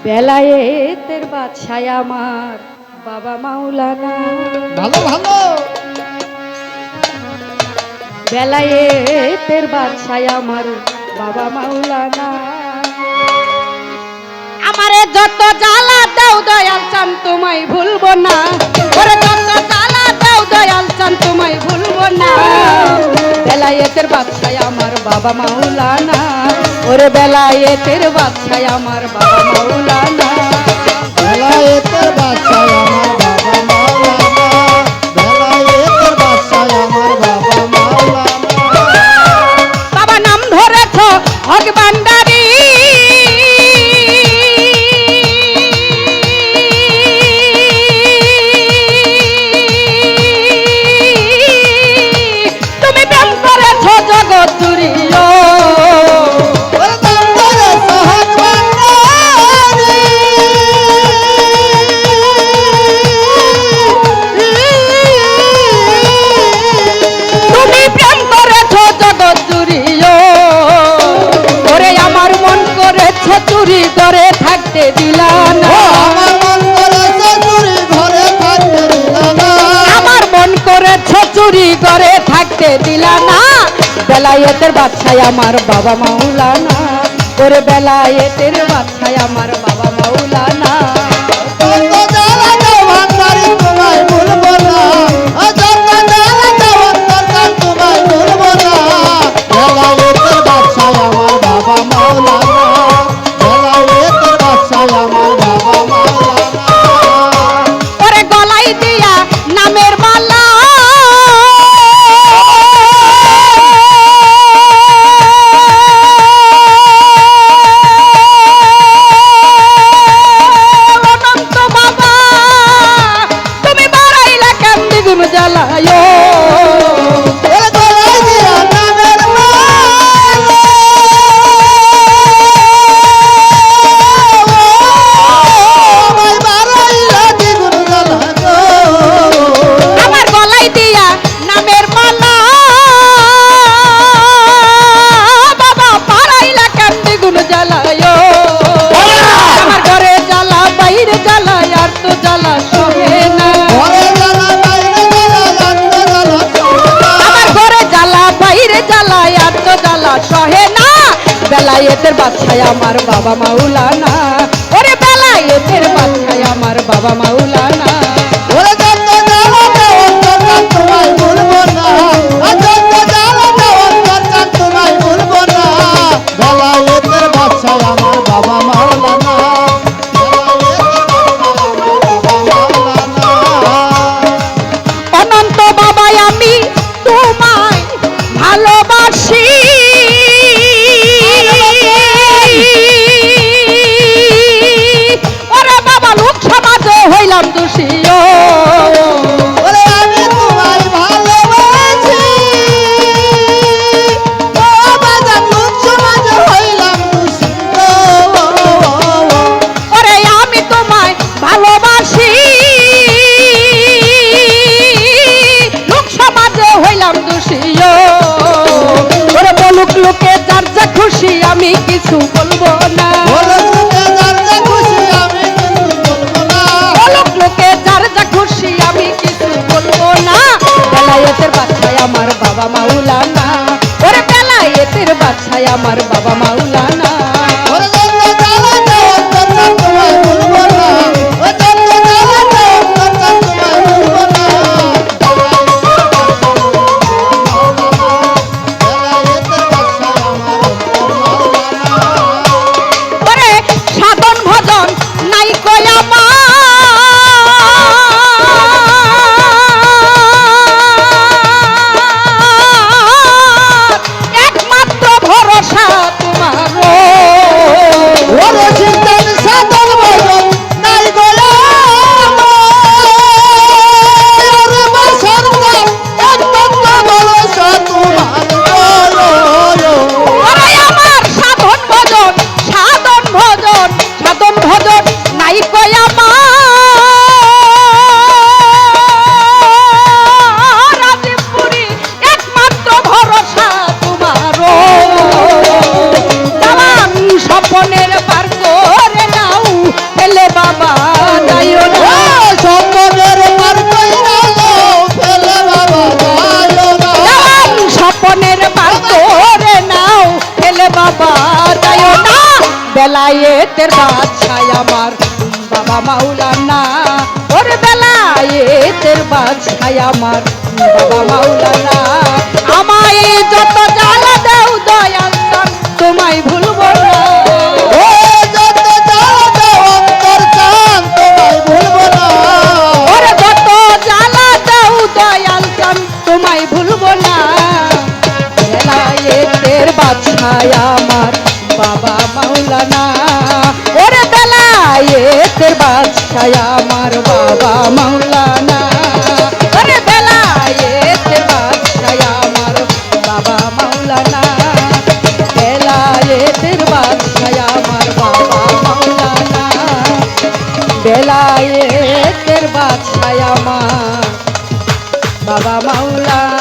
বেলায়েতের বাদশাহ আমার বাবা মাওলানা। ভালো ভালো। বেলায়েতের বাদশাহ আমার বাবা মাওলানা। আমারে যত জ্বালা দাও দয়াল চান তোমায় ভুলবো না, ওরে যত জ্বালা দাও দয়াল চান তোমায় ভুলবো না। বেলায়েতের বাদশাহ আমার বাবা মাওলানা, ওরে বেলায়েতের বাদশাহ আমার বাবা মাওলানা। বেলায়েতের বাদশাহ আমার বাবা মাওলানা, বেলায়েতের বাদশাহ আমার বাবা মাওলানা। বাবা নাম ধরেছ হক ভান্ডারী, তুমি প্রেম করেছ জগৎ জুড়িও। চুরি করে থাকতে দিলা না, আমার মন করেছে চুরি ঘরে থাকতে দিলা না, আমার মন করেছে চুরি করে থাকতে দিলা না। বেলায়েতের বাদশাহ আমার বাবা মাওলানা, ওরে বেলায়েতের বাদশাহ আমার বাবা মাওলানা। যত জ্বালা দাও ভান্ডারি তোমায় ভুলবো না, যত জ্বালা দাও অন্তর্জাল তোমায় ভুলবো না। বেলায়েতের বাদশাহ আমার বাবা মাওলানা, বেলায়েতের বাদশাহ আমার বাবা মাওলানা। ওরে গলায় দিয়া নামের মালা, অনন্ত বাবা তুমি বাড়াইলা কেন দ্বিগুণ জ্বালায়। ওরে গলায় দিয়া নামের মালা, আমায় বাড়াইলা দ্বিগুণ জ্বালা গো। আমার গলায় দিয়া নামের মালা, বাবা পাড়াইলা কেন দ্বিগুণ জ্বালায়। আমার ঘরে জ্বালা বাইরে জ্বালা আর তো জ্বালা সহে না, ঘরে জ্বালা বাইরে জ্বালা অন্ত জ্বালা সহে না। আমার ঘরে জ্বালা বাইরে জ্বালা আর তো জ্বালা সহে না। বেলায়েতের বাদশাহ আমার বাবা মাওলানা, ওরে বেলায়েতের বাদশাহ আমার বাবা মাওলানা। ওরে যত জ্বালা দাও অন্তর্জাল তোমায় ভুলবো না, যত জ্বালা দাও অন্তর্জাল তোমায় ভুলবো না। বেলায়েতের বাদশাহ আমার বাবা মাওলানা, বেলায়েতের বাদশাহ আমার বাবা মাওলানা। অনন্ত বাবাই আমি তোমায় ভালোবাসি, ওরে বাবা লোক সমাজে হইলাম দোষী। ওরে আমি তোমায় ভালোবাসি, ও বাজার লোক সমাজে হইলাম দোষী গো। ওরে আমি তোমায় ভালোবাসি, লোক সমাজে হইলাম দোষী। ওরে বলুক লোকে যার যা খুশি আমি কিছু বলবো না, বলো তোকে যার যা খুশি আমি কিছু বলবো না। বলুক লোকে যার যা খুশি আমি কিছু বলবো না। বেলায়েতের বাদশাহ আমার বাবা মাওলানা, ওরে বেলায়েতের বাদশাহ আমার বাবা মাওলানা। ওরে যত জ্বালা দাও অন্তর্জাল তোমায় ভুলবো না, ও যত জ্বালা দাও অন্তর্জাল তোমায় ভুলবো না। বেলায়েতের বাদশাহ আমার মাওলানা। ওরে সাধন ভজন নাই কই আমার, একমাত্র ভরসা তোমার বেলায়েতের বাদশাহ আমার বাবা মাওলানা, ওরে বেলায়েতের বাদশাহ আমার বাবা মাওলানা। আমায় যত জ্বালা দাও দয়াল চান তোমায় ভুলবো না। ও যত জ্বালা দাও অন্তর চান তোমায় ভুলবো না। ওরে যত জ্বালা দাও দয়াল চান তোমায় ভুলবো না। বেলায়েতের বাদশাহ আমার বাবা মাওলানা, ওরে বেলায়েতের বাদশাহ আমার বাবা মাওলানা, ওরে বেলায়েতের বাদশাহ আমার বাবা মাওলানা, বেলায়েতের বাদশাহ আমার বাবা মাওলানা, বেলায়েতের বাদশাহ আমার বাবা মাওলানা।